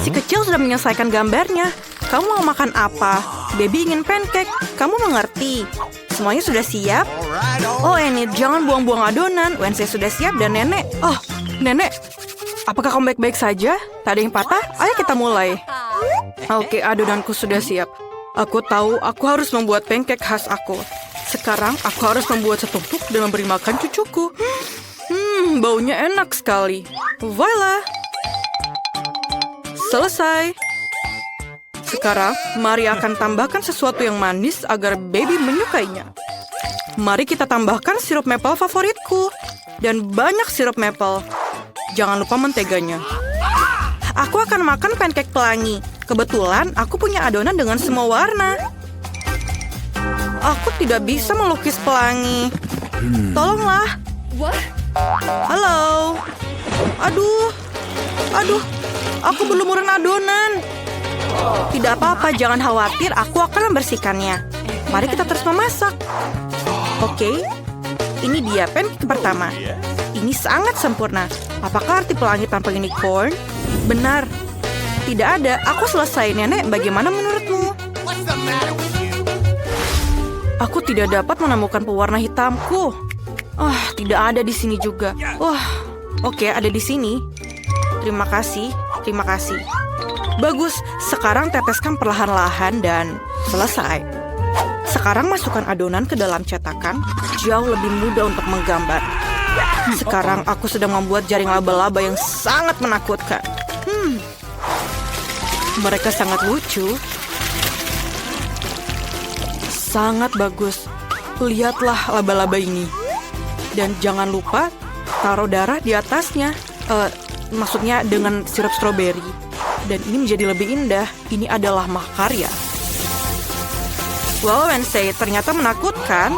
Si kecil sudah menyelesaikan gambarnya. Kamu mau makan apa? Baby ingin pancake. Kamu mengerti? Semuanya sudah siap? Oh, Enid, jangan buang-buang adonan. Wednesday sudah siap dan nenek. Oh, nenek. Apakah kamu baik-baik saja? Tak ada yang patah? Ayo kita mulai. Oke, adonanku sudah siap. Aku tahu aku harus membuat pancake khas aku. Sekarang aku harus membuat setumpuk dan memberi makan cucuku. Baunya enak sekali. Voila! Selesai. Sekarang, mari akan tambahkan sesuatu yang manis agar baby menyukainya. Mari kita tambahkan sirup maple favoritku. Dan banyak sirup maple. Jangan lupa menteganya. Aku akan makan pancake pelangi. Kebetulan, aku punya adonan dengan semua warna. Aku tidak bisa melukis pelangi. Tolonglah. Halo. Aduh. Aku belum muren adonan. Tidak apa-apa, jangan khawatir. Aku akan membersihkannya. Mari kita terus memasak. Oke. Ini dia pancake pertama. Ini sangat sempurna. Apakah arti pelangi tanpa unicorn? Benar. Tidak ada. Aku selesai, Nenek. Bagaimana menurutmu? Aku tidak dapat menemukan pewarna hitamku. Tidak ada di sini juga. Oke, ada di sini. Terima kasih. Bagus. Sekarang teteskan perlahan-lahan dan selesai. Sekarang masukkan adonan ke dalam cetakan. Jauh lebih mudah untuk menggambar. Sekarang aku sedang membuat jaring laba-laba yang sangat menakutkan. Mereka sangat lucu. Sangat bagus. Lihatlah laba-laba ini. Dan jangan lupa taruh darah di atasnya. Maksudnya dengan sirup stroberi. Dan ini menjadi lebih indah. Ini adalah mahakarya. Wow, Wednesday, ternyata menakutkan.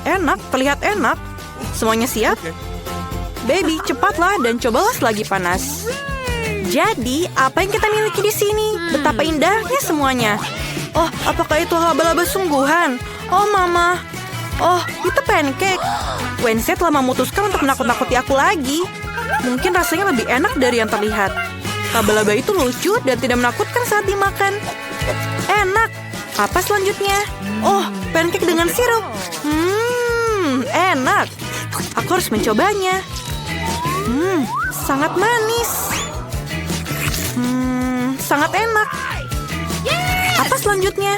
Enak, terlihat enak. Semuanya siap? Baby, cepatlah dan cobalah selagi panas. Jadi, apa yang kita miliki di sini? Betapa indahnya semuanya. Oh, apakah itu laba-laba sungguhan? Oh, Mama. Oh, itu pancake. Wednesday telah memutuskan untuk menakut-nakuti aku lagi. Mungkin rasanya lebih enak dari yang terlihat. Laba-laba itu lucu dan tidak menakutkan saat dimakan. Enak. Apa selanjutnya? Oh, pancake dengan sirup. Enak. Aku harus mencobanya. Sangat manis. Sangat enak. Apa selanjutnya?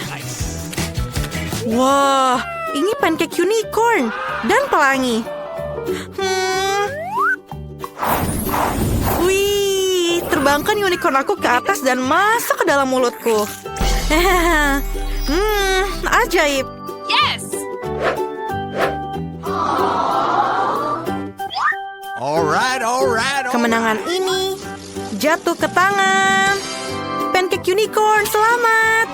Wah, ini pancake unicorn dan pelangi. Wih, terbangkan unicorn aku ke atas dan masuk ke dalam mulutku. Ajaib. Yes! Alright. Kemenangan ini jatuh ke tangan pancake unicorn. Selamat.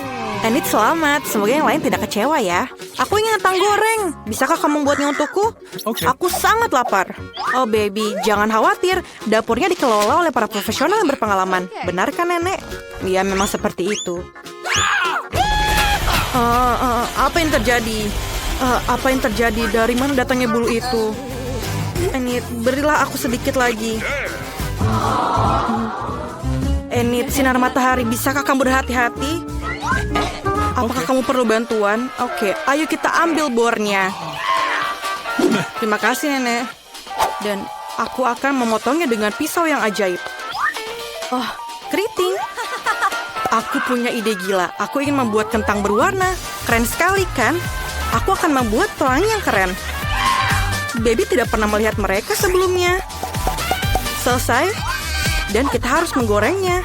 Enid selamat. Semoga yang lain tidak kecewa ya. Aku ingin kentang goreng. Bisakah kamu membuatnya untukku? Oke. Aku sangat lapar. Oh baby, jangan khawatir. Dapurnya dikelola oleh para profesional yang berpengalaman. Benar kan nenek? Ya memang seperti itu. Apa yang terjadi? Apa yang terjadi? Dari mana datangnya bulu itu? Enid, berilah aku sedikit lagi. Enid, sinar matahari, bisakah kamu berhati-hati? Apakah kamu perlu bantuan? Oke, ayo kita ambil bornya. Terima kasih, Nenek. Dan aku akan memotongnya dengan pisau yang ajaib. Oh, keriting. Aku punya ide gila. Aku ingin membuat kentang berwarna. Keren sekali, kan? Aku akan membuat pelangi yang keren. Baby tidak pernah melihat mereka sebelumnya. Selesai. Dan kita harus menggorengnya.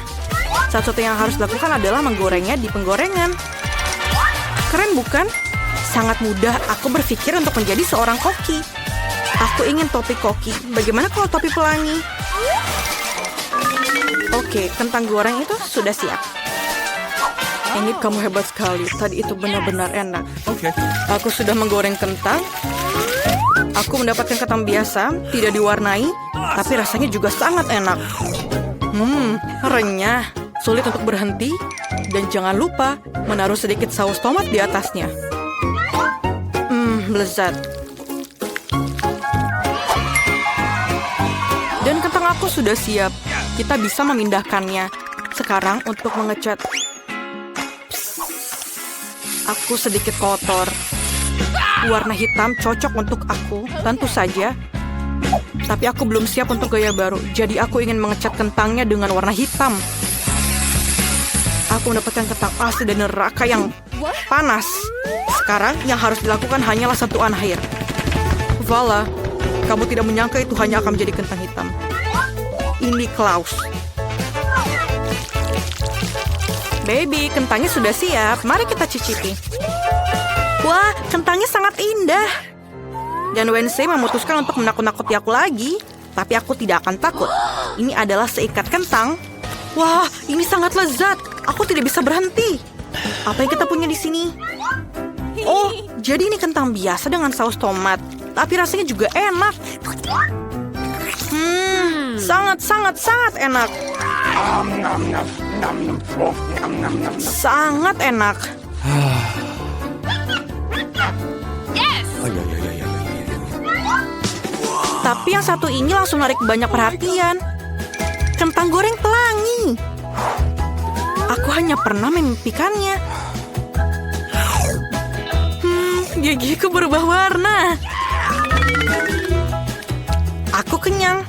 Satu-satunya yang harus dilakukan adalah menggorengnya di penggorengan. Keren bukan? Sangat mudah. Aku berpikir untuk menjadi seorang koki. Aku ingin topi koki. Bagaimana kalau topi pelangi? Oke, kentang goreng itu sudah siap. Ini kamu hebat sekali. Tadi itu benar-benar enak. Okay. Aku sudah menggoreng kentang. Aku mendapatkan kentang biasa, tidak diwarnai, tapi rasanya juga sangat enak. Renyah, sulit untuk berhenti, dan jangan lupa menaruh sedikit saus tomat di atasnya. Lezat. Dan kentang aku sudah siap. Kita bisa memindahkannya. Sekarang untuk mengecat. Aku sedikit kotor. Warna hitam cocok untuk aku, tentu saja. Tapi aku belum siap untuk gaya baru, jadi aku ingin mengecat kentangnya dengan warna hitam. Aku mendapatkan kentang asli dari neraka yang panas. Sekarang yang harus dilakukan hanyalah sentuhan air. Vala, kamu tidak menyangka itu hanya akan menjadi kentang hitam. Ini Klaus. Baby, kentangnya sudah siap. Mari kita cicipi. Wah, kentangnya sangat indah. Dan Wednesday memutuskan untuk menakut-nakuti aku lagi. Tapi aku tidak akan takut. Ini adalah seikat kentang. Wah, ini sangat lezat. Aku tidak bisa berhenti. Apa yang kita punya di sini? Oh, jadi ini kentang biasa dengan saus tomat. Tapi rasanya juga enak. Sangat enak. Sangat enak. Tapi yang satu ini langsung menarik banyak perhatian. Kentang goreng pelangi. Aku hanya pernah memimpikannya. Gigiku berubah warna. Aku kenyang.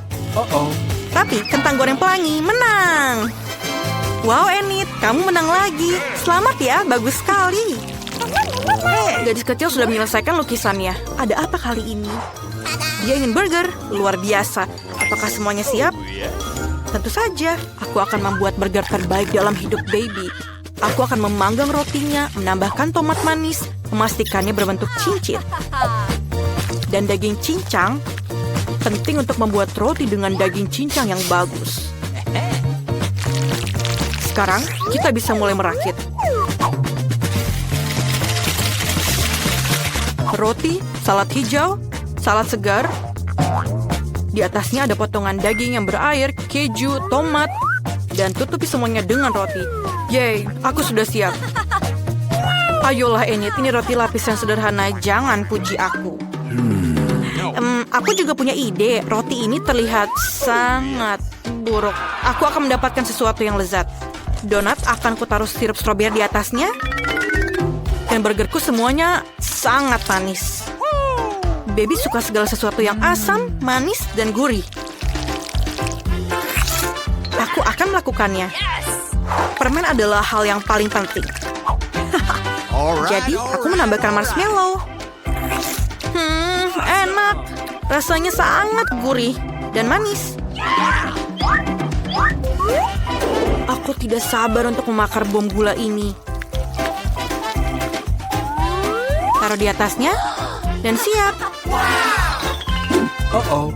Tapi kentang goreng pelangi menang. Wow, Enid, kamu menang lagi. Selamat ya, bagus sekali. Gadis kecil sudah menyelesaikan lukisannya. Ada apa kali ini? Dia ingin burger, luar biasa. Apakah semuanya siap? Tentu saja, aku akan membuat burger terbaik dalam hidup baby. Aku akan memanggang rotinya, menambahkan tomat manis, memastikannya berbentuk cincin. Dan daging cincang, penting untuk membuat roti dengan daging cincang yang bagus. Sekarang, kita bisa mulai merakit. Roti, salad hijau, salad segar. Di atasnya ada potongan daging yang berair, keju, tomat, dan tutupi semuanya dengan roti. Yeay, aku sudah siap. Ayolah Enid, ini roti lapis yang sederhana, jangan puji aku. Aku juga punya ide, roti ini terlihat sangat buruk. Aku akan mendapatkan sesuatu yang lezat. Donat akan kutaruh sirup stroberi di atasnya. Dan burgerku semuanya sangat manis. Baby suka segala sesuatu yang asam, manis, dan gurih. Aku akan melakukannya. Permen adalah hal yang paling penting. Jadi, aku menambahkan marshmallow. Enak. Rasanya sangat gurih dan manis. Aku tidak sabar untuk memakar bom gula ini. Taruh di atasnya, dan siap.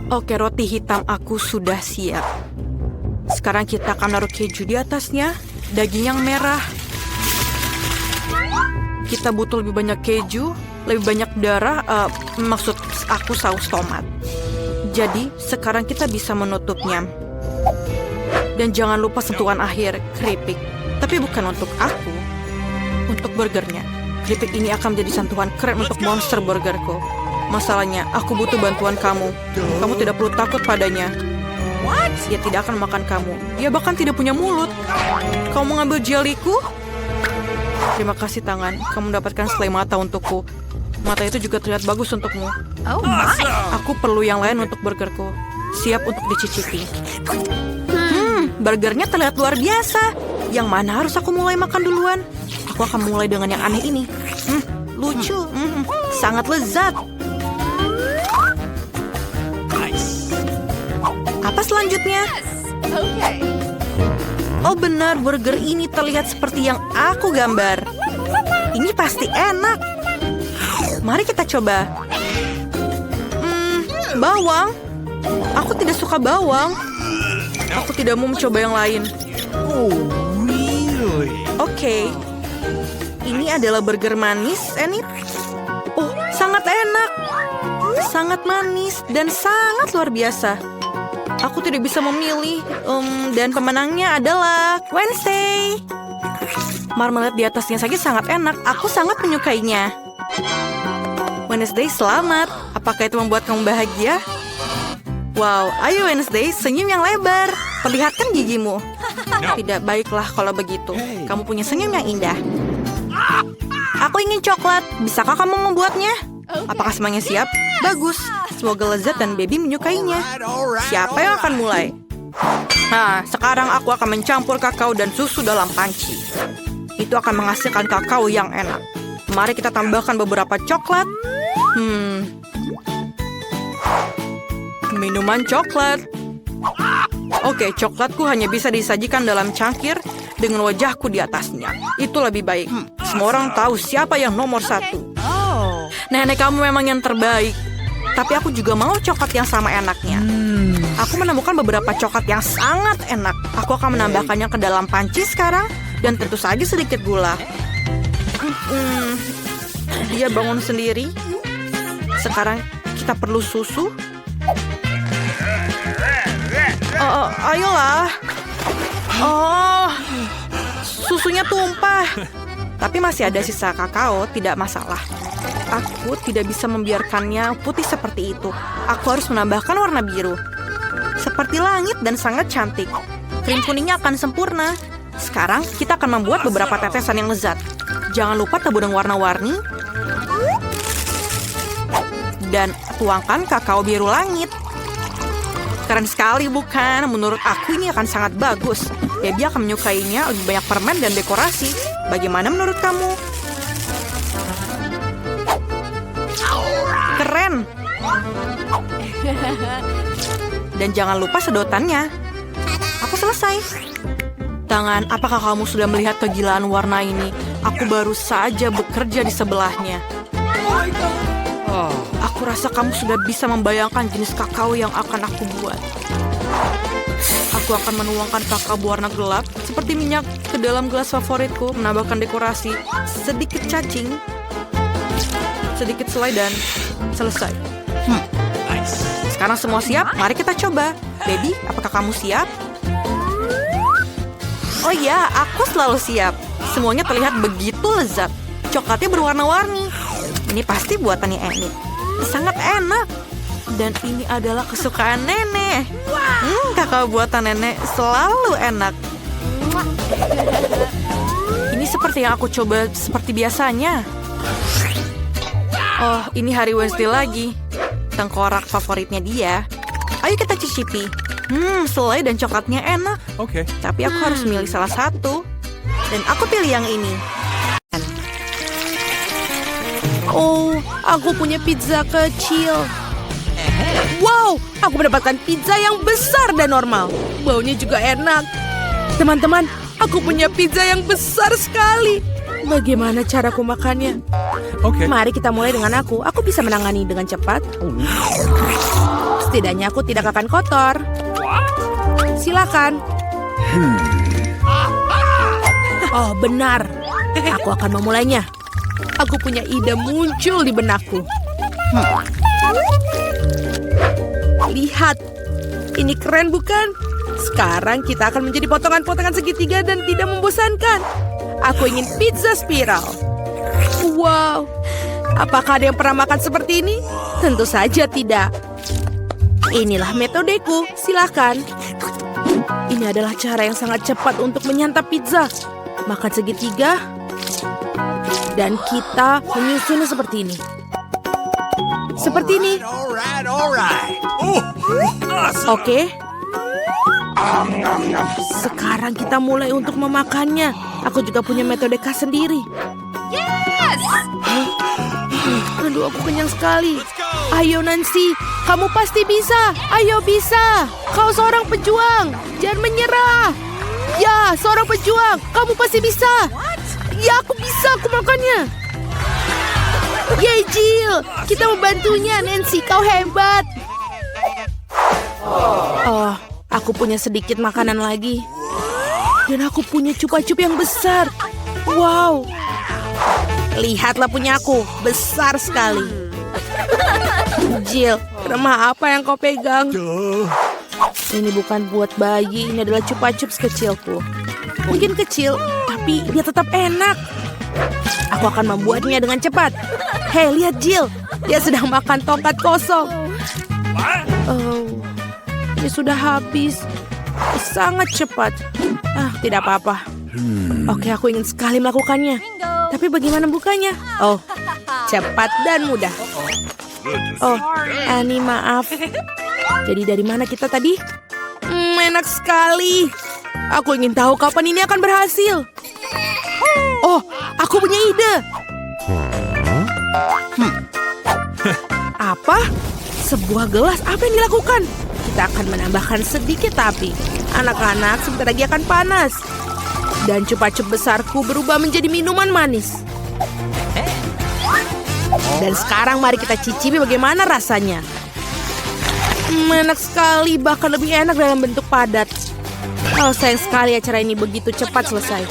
Oke, roti hitam aku sudah siap. Sekarang kita akan naruh keju di atasnya, daging yang merah. Kita butuh lebih banyak keju, lebih banyak darah, maksud aku saus tomat. Jadi, sekarang kita bisa menutupnya. Dan jangan lupa sentuhan akhir, keripik. Tapi bukan untuk aku, untuk burgernya. Keripik ini akan menjadi sentuhan keren untuk monster burgerku. Masalahnya, aku butuh bantuan kamu. Kamu tidak perlu takut padanya. Dia tidak akan makan kamu. Dia bahkan tidak punya mulut. Kamu mengambil jeliku? Terima kasih tangan. Kamu mendapatkan selai mata untukku. Mata itu juga terlihat bagus untukmu. Aku perlu yang lain untuk burgerku. Siap untuk dicicipi. Burgernya terlihat luar biasa. Yang mana harus aku mulai makan duluan? Aku akan mulai dengan yang aneh ini. Lucu. Sangat lezat. Apa selanjutnya? Oh benar, burger ini terlihat seperti yang aku gambar. Ini pasti enak. Mari kita coba. Bawang. Aku tidak suka bawang. Aku tidak mau mencoba yang lain. Oke. Ini adalah burger manis, Enid. Oh, sangat enak. Sangat manis dan sangat luar biasa. Aku tidak bisa memilih. Dan pemenangnya adalah Wednesday. Marmalade di atasnya saja sangat enak. Aku sangat menyukainya. Wednesday, selamat. Apakah itu membuat kamu bahagia? Wow, ayo Wednesday, senyum yang lebar. Perlihatkan gigimu. Tidak baiklah kalau begitu. Kamu punya senyum yang indah. Aku ingin coklat. Bisakah kamu membuatnya? Apakah semuanya siap? Bagus. Semoga lezat dan baby menyukainya. Siapa yang akan mulai? Nah, sekarang aku akan mencampur kakao dan susu dalam panci. Itu akan menghasilkan kakao yang enak. Mari kita tambahkan beberapa coklat. Minuman coklat. Oke, coklatku hanya bisa disajikan dalam cangkir dengan wajahku di atasnya. Itu lebih baik. Semua orang tahu siapa yang nomor 1. Nenek kamu memang yang terbaik. Tapi aku juga mau coklat yang sama enaknya. Aku menemukan beberapa coklat yang sangat enak. Aku akan menambahkannya ke dalam panci sekarang. Dan tentu saja sedikit gula. Dia bangun sendiri. Sekarang kita perlu susu. Ayolah. Oh, susunya tumpah. Tapi masih ada sisa kakao, tidak masalah. Aku tidak bisa membiarkannya putih seperti itu. Aku harus menambahkan warna biru. Seperti langit dan sangat cantik. Krim kuningnya akan sempurna. Sekarang kita akan membuat beberapa tetesan yang lezat. Jangan lupa tabur dengan warna-warni. Dan tuangkan kakao biru langit. Keren sekali bukan? Menurut aku ini akan sangat bagus. Baby akan menyukainya, lebih banyak permen dan dekorasi. Bagaimana menurut kamu? Keren. Dan jangan lupa sedotannya. Aku selesai. Tangan, apakah kamu sudah melihat kegilaan warna ini? Aku baru saja bekerja di sebelahnya. Aku rasa kamu sudah bisa membayangkan jenis kakao yang akan aku buat. Aku akan menuangkan kakao berwarna gelap seperti minyak ke dalam gelas favoritku, menambahkan dekorasi, sedikit cacing, sedikit selai dan selesai. Sekarang semua siap, mari kita coba. Baby, apakah kamu siap? Oh ya, aku selalu siap. Semuanya terlihat begitu lezat. Coklatnya berwarna-warni. Ini pasti buatannya Enid. Sangat enak. Dan ini adalah kesukaan nenek. Kakao buatan nenek selalu enak. Ini seperti yang aku coba seperti biasanya. Oh, ini hari Wednesday lagi. Tengkorak favoritnya dia. Ayo kita cicipi. Selai dan coklatnya enak. Oke. Tapi aku harus milih salah satu. Dan aku pilih yang ini. Oh, aku punya pizza kecil. Wow, aku mendapatkan pizza yang besar dan normal. Baunya juga enak. Teman-teman, aku punya pizza yang besar sekali. Bagaimana caraku makannya? Oke. Mari kita mulai dengan aku. Aku bisa menangani dengan cepat. Setidaknya aku tidak akan kotor. Silakan. Oh, benar. Aku akan memulainya. Aku punya ide muncul di benakku. Lihat. Ini keren bukan? Sekarang kita akan menjadi potongan-potongan segitiga dan tidak membosankan. Aku ingin pizza spiral. Wow. Apakah ada yang pernah makan seperti ini? Tentu saja tidak. Inilah metodeku. Silakan. Ini adalah cara yang sangat cepat untuk menyantap pizza. Makan segitiga. Dan kita menyusunnya seperti ini. Seperti ini. Oke. Sekarang kita mulai untuk memakannya. Aku juga punya metode khas sendiri. Yes! Aduh, aku kenyang sekali. Ayo Nancy, kamu pasti bisa. Ayo bisa. Kau seorang pejuang. Jangan menyerah. Ya, seorang pejuang. Kamu pasti bisa. Ya, aku bisa. Aku makannya. Yeay, Jill. Kita membantunya, Nancy. Kau hebat. Oh, aku punya sedikit makanan lagi. Dan aku punya cupa-cup yang besar. Wow. Lihatlah punya aku. Besar sekali. Jill, remah apa yang kau pegang? Ini bukan buat bayi. Ini adalah cupa-cup kecilku. Mungkin kecil, tapi dia tetap enak. Aku akan membuatnya dengan cepat. Hei, lihat Jill. Dia sedang makan tongkat kosong. Oh, ini sudah habis. Sangat cepat. Tidak apa-apa. Oke, aku ingin sekali melakukannya. Tapi bagaimana bukanya? Oh, cepat dan mudah. Oh, Annie, maaf. Jadi dari mana kita tadi? Enak sekali. Aku ingin tahu kapan ini akan berhasil. Oh, aku punya ide. Apa? Sebuah gelas, apa yang dilakukan? Kita akan menambahkan sedikit api. Anak-anak sebentar lagi akan panas. Dan cupa-cup besarku berubah menjadi minuman manis. Dan sekarang mari kita cicipi bagaimana rasanya. Enak sekali, bahkan lebih enak dalam bentuk padat. Oh, sayang sekali acara ini begitu cepat selesai.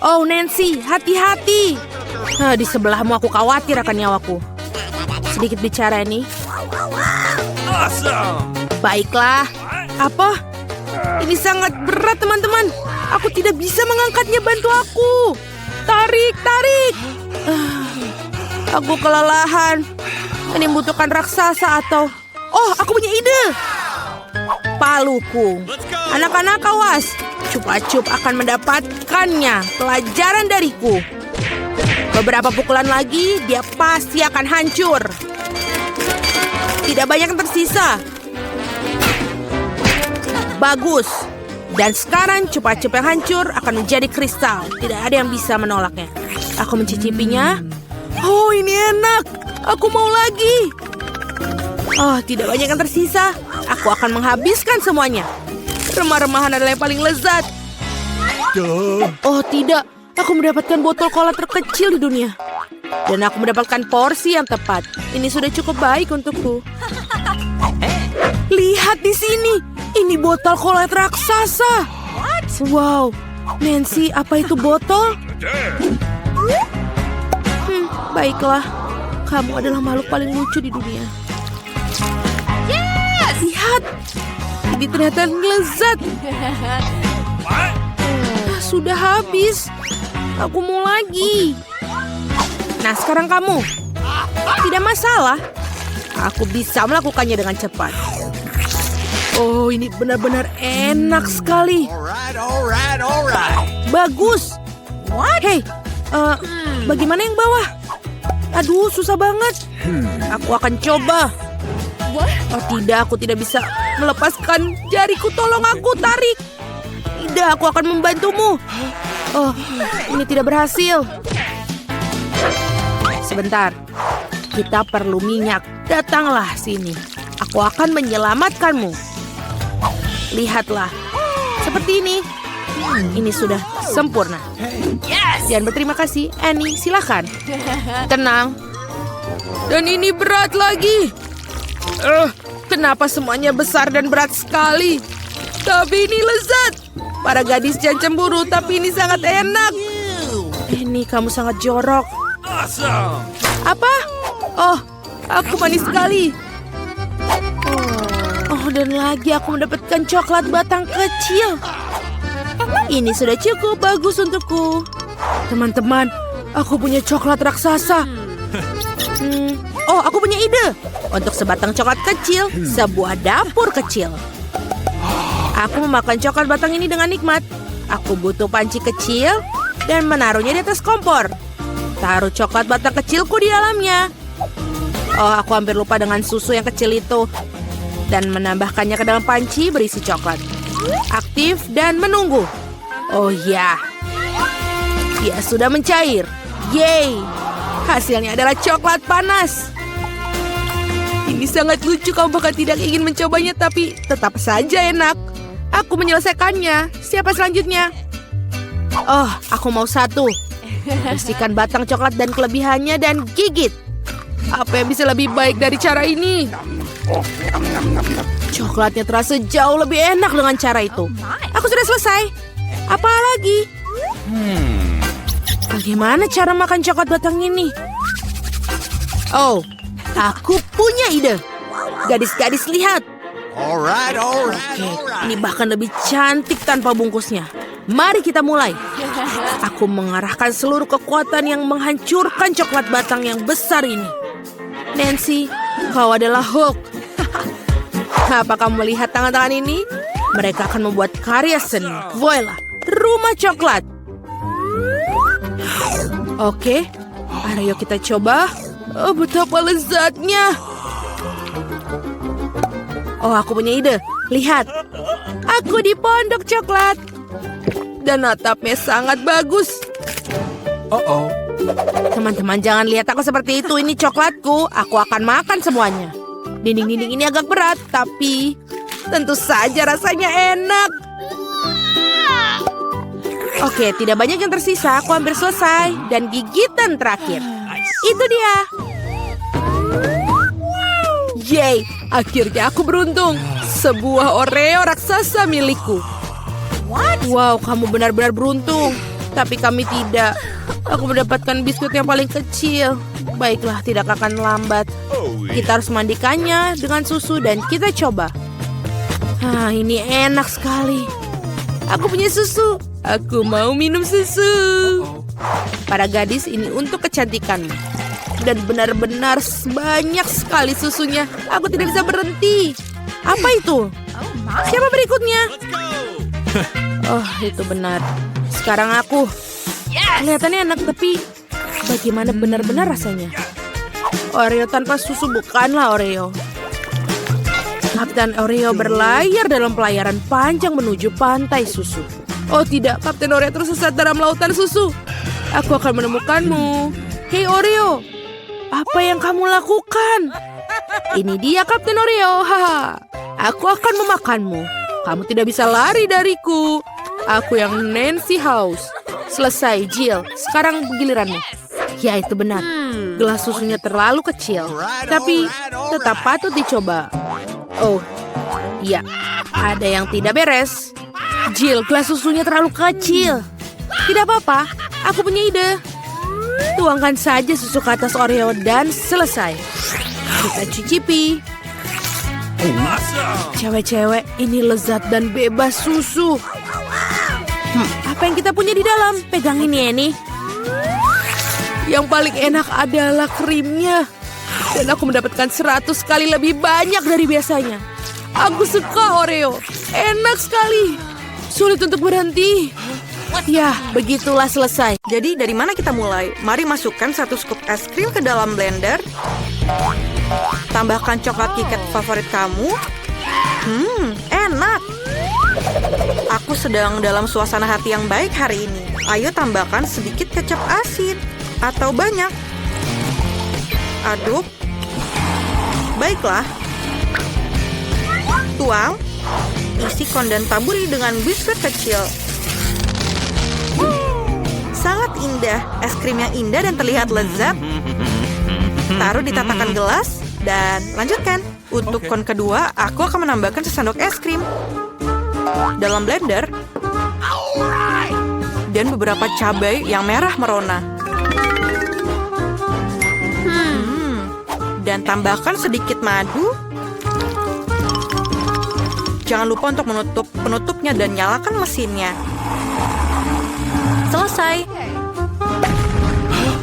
Oh, Nancy, hati-hati. Di sebelahmu aku khawatir akan nyawaku. Sedikit bicara nih. Baiklah. Apa? Ini sangat berat, teman-teman. Aku tidak bisa mengangkatnya, bantu aku. Tarik, tarik. Aku kelelahan. Ini membutuhkan raksasa atau... Oh, aku punya ide. Paluku. Anak-anak awas. Cupa-cup akan mendapatkannya. Pelajaran dariku. Beberapa pukulan lagi, dia pasti akan hancur. Tidak banyak yang tersisa. Bagus. Dan sekarang cupa-cup yang hancur akan menjadi kristal. Tidak ada yang bisa menolaknya. Aku mencicipinya. Oh, ini enak. Aku mau lagi. Oh, tidak banyak yang tersisa. Aku akan menghabiskan semuanya. Remah-remahan adalah yang paling lezat. Oh, tidak. Aku mendapatkan botol cola terkecil di dunia. Dan aku mendapatkan porsi yang tepat. Ini sudah cukup baik untukku. Lihat di sini. Ini botol cola raksasa. Wow. Nancy, apa itu botol? Baiklah. Kamu adalah makhluk paling lucu di dunia. Lihat. Ini ternyata lezat. Sudah habis. Aku mau lagi. Nah, sekarang kamu. Tidak masalah. Aku bisa melakukannya dengan cepat. Oh, ini benar-benar enak sekali. Bagus. Hey, bagaimana yang bawah? Aduh, susah banget. Aku akan coba. Oh tidak, aku tidak bisa melepaskan jariku. Tolong aku, tarik. Tidak, aku akan membantumu. Oh, ini tidak berhasil. Sebentar. Kita perlu minyak. Datanglah sini. Aku akan menyelamatkanmu. Lihatlah. Seperti ini. Ini sudah sempurna. Dan berterima kasih, Annie. Silakan. Tenang. Dan ini berat lagi. Kenapa semuanya besar dan berat sekali? Tapi ini lezat. Para gadis jangan cemburu, tapi ini sangat enak. Ini kamu sangat jorok. Apa? Oh, aku manis sekali. Oh, dan lagi aku mendapatkan coklat batang kecil. Ini sudah cukup bagus untukku. Teman-teman, aku punya coklat raksasa. Oh, aku punya ide. Untuk sebatang coklat kecil, sebuah dapur kecil. Aku memakan coklat batang ini dengan nikmat. Aku butuh panci kecil dan menaruhnya di atas kompor. Taruh coklat batang kecilku di dalamnya. Oh, aku hampir lupa dengan susu yang kecil itu. Dan menambahkannya ke dalam panci berisi coklat. Aktif dan menunggu. Oh ya. Dia sudah mencair. Yeay. Hasilnya adalah coklat panas. Ini sangat lucu, kamu bahkan tidak ingin mencobanya, tapi tetap saja enak. Aku menyelesaikannya. Siapa selanjutnya? Oh, aku mau satu. Bersihkan batang coklat dan kelebihannya dan gigit. Apa yang bisa lebih baik dari cara ini? Coklatnya terasa jauh lebih enak dengan cara itu. Aku sudah selesai. Apa lagi? Bagaimana cara makan coklat batang ini? Oh, aku punya ide. Gadis-gadis, lihat. Oke, ini bahkan lebih cantik tanpa bungkusnya. Mari kita mulai. Aku mengarahkan seluruh kekuatan yang menghancurkan coklat batang yang besar ini. Nancy, kau adalah Hulk. Apa kamu melihat tangan-tangan ini? Mereka akan membuat karya seni. Voila, rumah coklat. Oke, ayo kita coba. Oh, betapa lezatnya. Oh, aku punya ide. Lihat, aku di pondok coklat. Dan atapnya sangat bagus. Teman-teman, jangan lihat aku seperti itu. Ini coklatku. Aku akan makan semuanya. Dinding-dinding ini agak berat, tapi tentu saja rasanya enak. Oke, tidak banyak yang tersisa. Aku hampir selesai. Dan gigitan terakhir. Itu dia. Yeay, akhirnya aku beruntung. Sebuah Oreo raksasa milikku. Wow, kamu benar-benar beruntung. Tapi kami tidak. Aku mendapatkan biskuit yang paling kecil. Baiklah, tidak akan lambat. Kita harus mandikannya dengan susu dan kita coba. Ini enak sekali. Aku punya susu. Aku mau minum susu. Para gadis, ini untuk kecantikanmu. Dan benar-benar banyak sekali susunya. Aku tidak bisa berhenti. Apa itu? Siapa berikutnya? Oh, itu benar. Sekarang aku. Kelihatannya enak, tapi bagaimana benar-benar rasanya? Oreo tanpa susu bukanlah Oreo. Kapten Oreo berlayar dalam pelayaran panjang menuju pantai susu. Oh tidak, Kapten Oreo tersesat dalam lautan susu. Aku akan menemukanmu. Hei Oreo, apa yang kamu lakukan? Ini dia Kapten Oreo. Haha. Aku akan memakanmu. Kamu tidak bisa lari dariku. Aku yang Nancy House. Selesai, Jill. Sekarang giliranmu. Ya, itu benar. Gelas susunya terlalu kecil. Tapi tetap patut dicoba. Oh, iya. Ada yang tidak beres. Jill, gelas susunya terlalu kecil. Tidak apa-apa. Aku punya ide. Tuangkan saja susu ke atas Oreo dan selesai. Kita cicipi. Cewek-cewek, ini lezat dan bebas susu. Apa yang kita punya di dalam? Pegang ini, Annie. Yang paling enak adalah krimnya. Dan aku mendapatkan 100 kali lebih banyak dari biasanya. Aku suka Oreo. Enak sekali. Sulit untuk berhenti. Ya, begitulah selesai. Jadi dari mana kita mulai? Mari masukkan 1 scoop es krim ke dalam blender. Tambahkan coklat KitKat favorit kamu. Enak. Aku sedang dalam suasana hati yang baik hari ini. Ayo tambahkan sedikit kecap asin. Atau banyak. Aduk. Baiklah. Tuang. Isi kon dan taburi dengan biskuit kecil. Sangat indah. Es krim yang indah dan terlihat lezat. Taruh di tatakan gelas. Dan lanjutkan. Untuk kon kedua, aku akan menambahkan sesendok es krim dalam blender. Dan beberapa cabai yang merah merona. Dan tambahkan sedikit madu. Jangan lupa untuk menutup penutupnya dan nyalakan mesinnya. Selesai.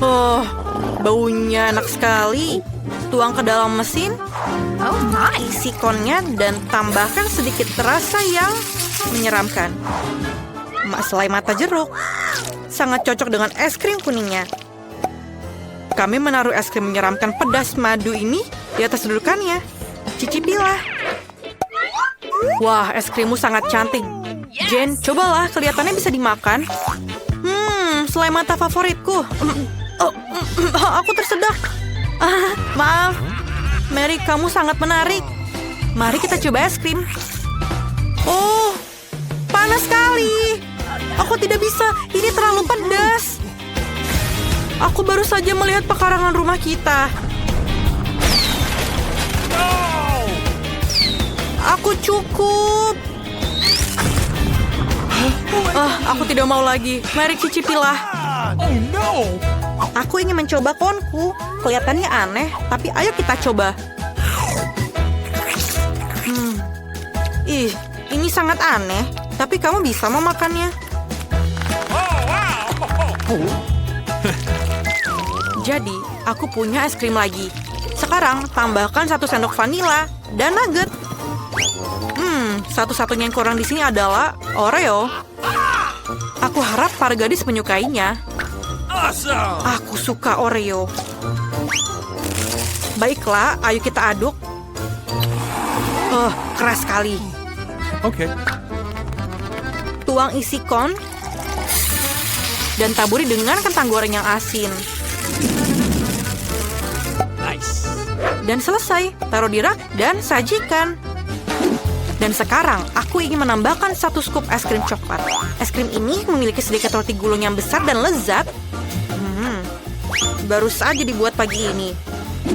Oh, baunya enak sekali. Tuang ke dalam mesin. Isi konnya dan tambahkan sedikit rasa yang menyeramkan. Selai mata jeruk. Sangat cocok dengan es krim kuningnya. Kami menaruh es krim menyeramkan pedas madu ini di atas dudukannya. Cicipilah. Wah, es krimmu sangat cantik. Jen, cobalah, kelihatannya bisa dimakan. Selai mata favoritku. Aku tersedak. Maaf. Mary, kamu sangat menarik. Mari kita coba es krim. Oh, panas sekali. Aku tidak bisa, ini terlalu pedas. Aku baru saja melihat pekarangan rumah kita. Aku cukup. Aku tidak mau lagi. Mari cicipilah. Aku ingin mencoba konku. Kelihatannya aneh, tapi ayo kita coba. Ini sangat aneh. Tapi kamu bisa memakannya. Jadi, aku punya es krim lagi. Sekarang, tambahkan 1 sendok vanila dan nugget. Satu-satunya yang kurang di sini adalah Oreo. Aku harap para gadis menyukainya. Aku suka Oreo. Baiklah, ayo kita aduk. Keras sekali. Okay. Tuang isi kon dan taburi dengan kentang goreng yang asin. Nice. Dan selesai, taruh di rak dan sajikan. Dan sekarang, aku ingin menambahkan 1 scoop es krim coklat. Es krim ini memiliki sedikit roti gulung yang besar dan lezat. Baru saja dibuat pagi ini.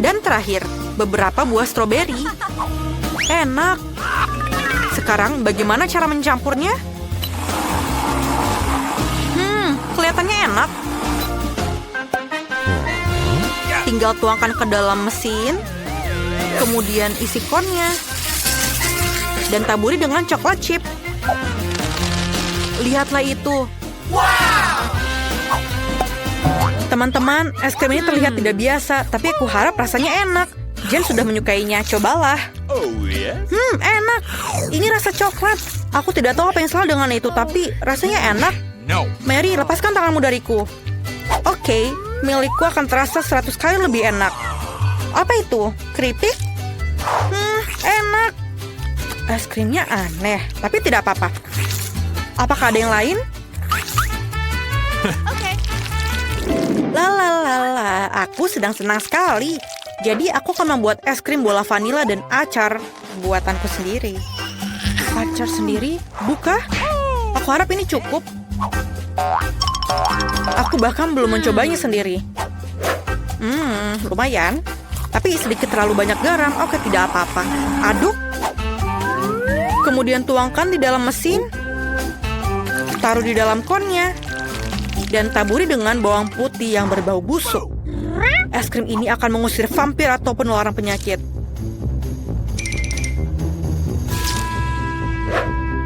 Dan terakhir, beberapa buah stroberi. Enak. Sekarang, bagaimana cara mencampurnya? Kelihatannya enak. Tinggal tuangkan ke dalam mesin. Kemudian isi konnya. Dan taburi dengan coklat chip. Lihatlah itu. Teman-teman, es krim ini terlihat tidak biasa, tapi aku harap rasanya enak. Jen sudah menyukainya, cobalah. Oh yeah. Enak. Ini rasa coklat. Aku tidak tahu apa yang salah dengan itu, tapi rasanya enak. No. Mary, lepaskan tanganmu dariku. Oke, milikku akan terasa 100 kali lebih enak. Apa itu? Keripik? Enak. Es krimnya aneh, tapi tidak apa-apa. Apakah ada yang lain? Oke. Lalalala, aku sedang senang sekali. Jadi aku akan membuat es krim bola vanila dan acar buatanku sendiri. Acar sendiri? Buka? Aku harap ini cukup. Aku bahkan belum mencobanya sendiri. Lumayan. Tapi sedikit terlalu banyak garam. Oke, tidak apa-apa. Aduk. Kemudian tuangkan di dalam mesin. Taruh di dalam konnya. Dan taburi dengan bawang putih yang berbau busuk. Es krim ini akan mengusir vampir atau penularan penyakit.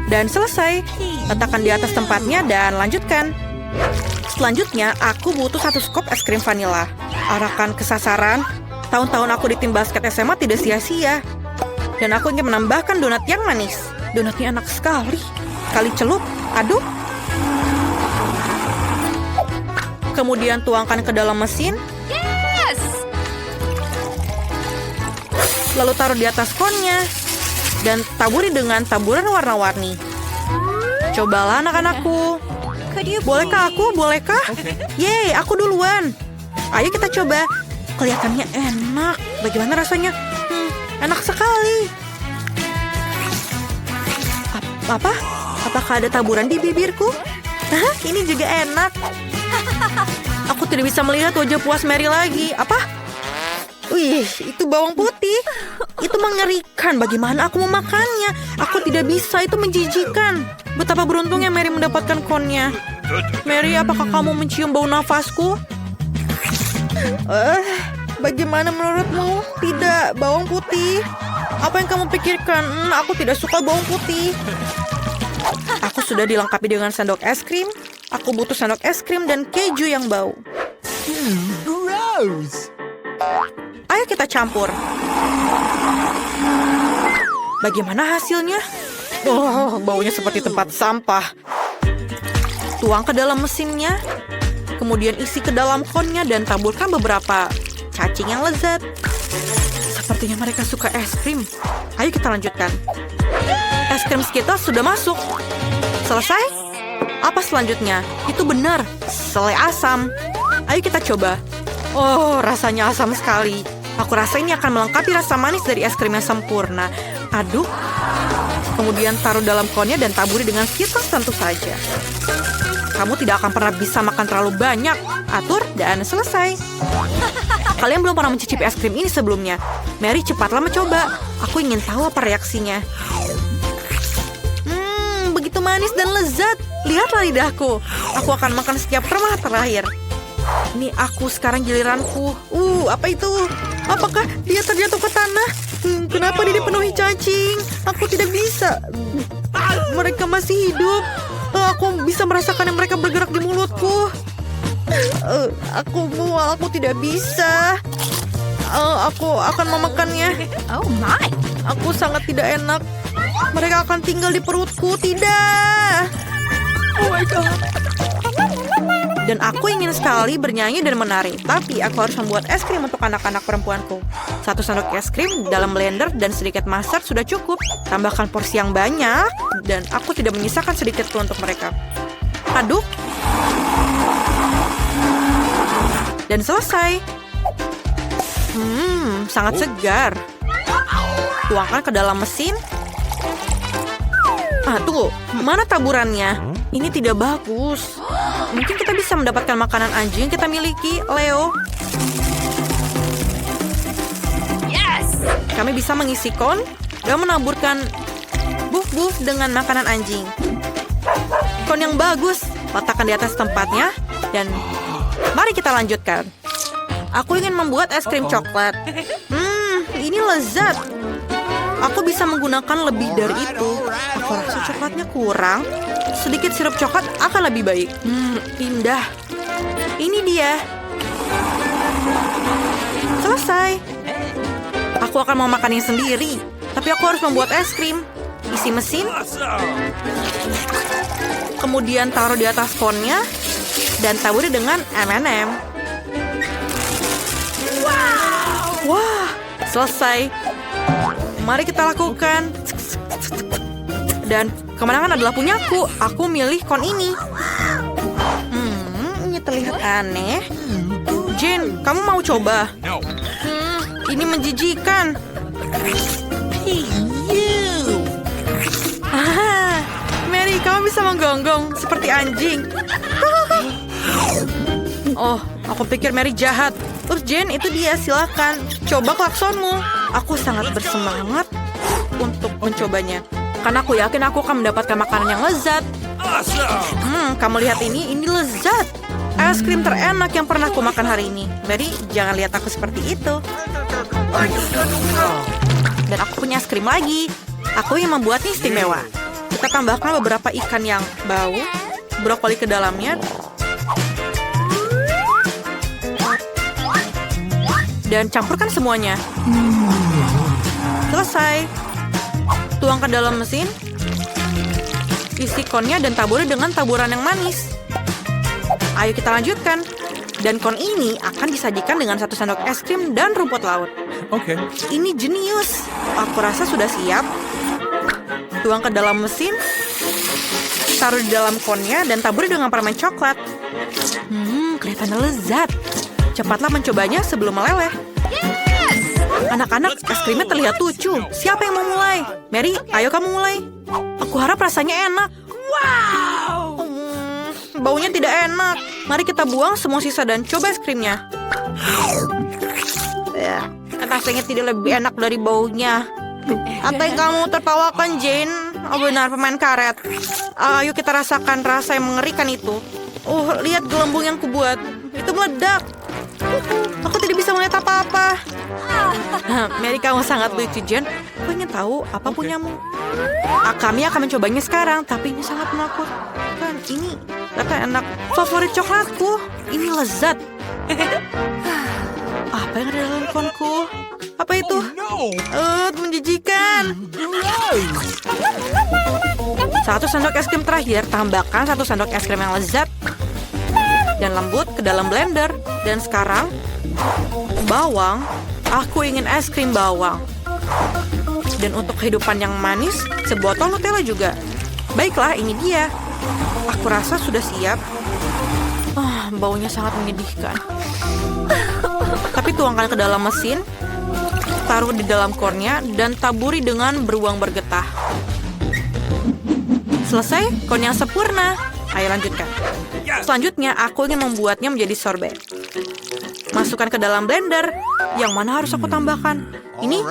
Dan selesai. Letakkan di atas tempatnya dan lanjutkan. Selanjutnya, aku butuh 1 scoop es krim vanila. Arahkan ke sasaran. Tahun-tahun aku di tim basket SMA tidak sia-sia. Dan aku ingin menambahkan donat yang manis. Donatnya enak sekali. Sekali celup, aduk. Kemudian tuangkan ke dalam mesin. Yes! Lalu taruh di atas konnya. Dan taburi dengan taburan warna-warni. Cobalah anak-anakku. Bolehkah aku? Bolehkah? Yeay, aku duluan. Ayo kita coba. Kelihatannya enak. Bagaimana rasanya? Enak sekali. Apa? Apakah ada taburan di bibirku? Ini juga enak. Aku tidak bisa melihat wajah puas Mary lagi. Apa? Wih, itu bawang putih. Itu mengerikan. Bagaimana aku memakannya? Aku tidak bisa, itu menjijikan. Betapa beruntungnya Mary mendapatkan konnya. Mary, apakah kamu mencium bau nafasku? Bagaimana menurutmu? Tidak, bawang putih. Apa yang kamu pikirkan? Aku tidak suka bawang putih. Aku sudah dilengkapi dengan sendok es krim. Aku butuh sendok es krim dan keju yang bau. Gross. Ayo kita campur. Bagaimana hasilnya? Baunya seperti tempat sampah. Tuang ke dalam mesinnya. Kemudian isi ke dalam konnya dan taburkan beberapa cacing yang lezat. Sepertinya mereka suka es krim. Ayo kita lanjutkan. Es krim kita sudah masuk. Selesai? Apa selanjutnya? Itu benar, selai asam. Ayo kita coba. Rasanya asam sekali. Aku rasa ini akan melengkapi rasa manis dari es krim yang sempurna. Aduk. Kemudian taruh dalam konnya dan taburi dengan skittles tentu saja. Kamu tidak akan pernah bisa makan terlalu banyak. Atur dan selesai. Kalian belum pernah mencicipi es krim ini sebelumnya. Mary, cepatlah mencoba. Aku ingin tahu apa reaksinya. Begitu manis dan lezat. Lihatlah lidahku. Aku akan makan setiap remah terakhir. Ini aku sekarang giliranku. Apa itu? Apakah dia terjatuh ke tanah? Kenapa dia dipenuhi cacing? Aku tidak bisa. Mereka masih hidup. Aku bisa merasakan yang mereka bergerak di mulutku. Aku mual, aku tidak bisa. Aku akan memakannya. Oh my. Aku sangat tidak enak. Mereka akan tinggal di perutku. Tidak. Oh my God. Dan aku ingin sekali bernyanyi dan menari. Tapi aku harus membuat es krim untuk anak-anak perempuanku. 1 sendok es krim dalam blender dan sedikit mustard sudah cukup. Tambahkan porsi yang banyak. Dan aku tidak menyisakan sedikit pun untuk mereka. Aduk. Dan selesai. Sangat segar. Tuangkan ke dalam mesin. Tunggu. Mana taburannya? Ini tidak bagus. Mungkin kita bisa mendapatkan makanan anjing yang kita miliki, Leo. Yes. Kami bisa mengisi kon dan menaburkan buf-buf dengan makanan anjing. Kon yang bagus. Letakkan di atas tempatnya. Dan mari kita lanjutkan. Aku ingin membuat es krim coklat. Ini lezat. Aku bisa menggunakan lebih dari itu. Aku rasa coklatnya kurang. Sedikit sirup coklat akan lebih baik. Indah. Ini dia. Selesai. Aku akan mau makannya sendiri. Tapi aku harus membuat es krim. Isi mesin. Kemudian taruh di atas konnya. Dan taburi dengan M&M. Wah, selesai. Mari kita lakukan. Dan kemenangan adalah punyaku. Aku milih kon ini. Ini terlihat aneh. Jane, kamu mau coba? No. Ini menjijikan. Mary, kamu bisa menggonggong seperti anjing. Oh, aku pikir Mary jahat. Jane, itu dia. Silakan. Coba klaksonmu. Aku sangat bersemangat untuk mencobanya. Karena aku yakin aku akan mendapatkan makanan yang lezat. Awesome. Kamu lihat ini lezat. Es krim terenak yang pernah aku makan hari ini. Mary, jangan lihat aku seperti itu. Dan aku punya es krim lagi. Aku yang membuatnya istimewa. Kita tambahkan beberapa ikan yang bau, brokoli ke dalamnya. Dan campurkan semuanya. Selesai. Tuang ke dalam mesin. Isi konnya dan taburi dengan taburan yang manis. Ayo kita lanjutkan. Dan kon ini akan disajikan dengan 1 sendok es krim dan rumput laut. Okay. Ini jenius. Aku rasa sudah siap. Tuang ke dalam mesin. Taruh di dalam konnya dan taburi dengan permen coklat. Kelihatannya lezat. Cepatlah mencobanya sebelum meleleh. Anak-anak, es krimnya terlihat lucu. Siapa yang mau mulai? Mary, ayo kamu mulai. Aku harap rasanya enak. Wow! Baunya tidak enak. Mari kita buang semua sisa dan coba es krimnya. Rasanya tidak lebih enak dari baunya. Apa yang kamu tertawakan, Jane? Oh benar, pemain karet. Ayo kita rasakan rasa yang mengerikan itu. Lihat gelembung yang kubuat. Itu meledak. Aku tidak bisa melihat apa-apa. Mary, kamu sangat lucu, Jen. Aku ingin tahu apa punyamu. Kami akan mencobanya sekarang, tapi ini sangat menakutkan. Ini ternyata enak. Favorit coklatku. Ini lezat. Apa yang ada dalam konku? Apa itu? Menjijikan. 1 sendok es krim terakhir. Tambahkan 1 sendok es krim yang lezat dan lembut ke dalam blender. Dan sekarang bawang. Aku ingin es krim bawang. Dan untuk kehidupan yang manis, sebotol Nutella juga. Baiklah, ini dia. Aku rasa sudah siap. Baunya sangat menyedihkan. Tapi tuangkan ke dalam mesin. Taruh di dalam konnya dan taburi dengan beruang bergetah. Selesai, kon yang sempurna. Ayo lanjutkan. Selanjutnya, aku ingin membuatnya menjadi sorbet. Masukkan ke dalam blender. Yang mana harus aku tambahkan? Ini?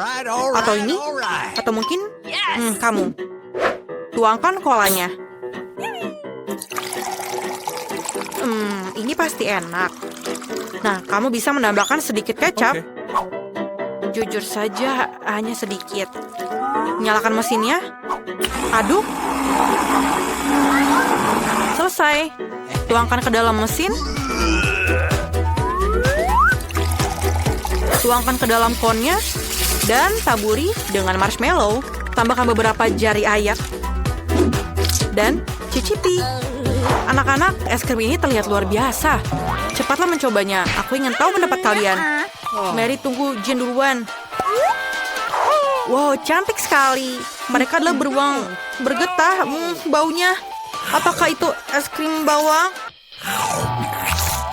Atau ini? Atau mungkin? Kamu. Tuangkan kolanya. Ini pasti enak. Nah, kamu bisa menambahkan sedikit kecap. Jujur saja, hanya sedikit. Nyalakan mesinnya. Aduk. Selesai. Tuangkan ke dalam mesin. Tuangkan ke dalam konnya. Dan taburi dengan marshmallow. Tambahkan beberapa jari ayak. Dan cicipi. Anak-anak, es krim ini terlihat luar biasa. Cepatlah mencobanya. Aku ingin tahu pendapat kalian. Mary, tunggu Jin duluan. Wow, cantik sekali. Mereka adalah beruang bergetah. Baunya. Apakah itu es krim bawang?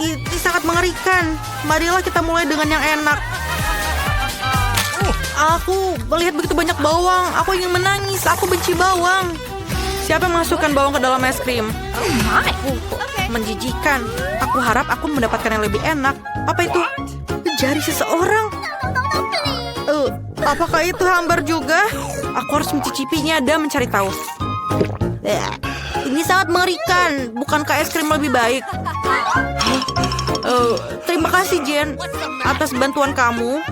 Ini sangat mengerikan. Marilah kita mulai dengan yang enak. Aku melihat begitu banyak bawang. Aku ingin menangis. Aku benci bawang. Siapa yang masukkan bawang ke dalam es krim? Menjijikan. Aku harap aku mendapatkan yang lebih enak. Apa itu? Jari seseorang. Apakah itu hambar juga? Aku harus mencicipinya dan mencari tahu. Ini sangat mengerikan. Bukankah es krim lebih baik? Terima kasih, Jen, atas bantuan kamu.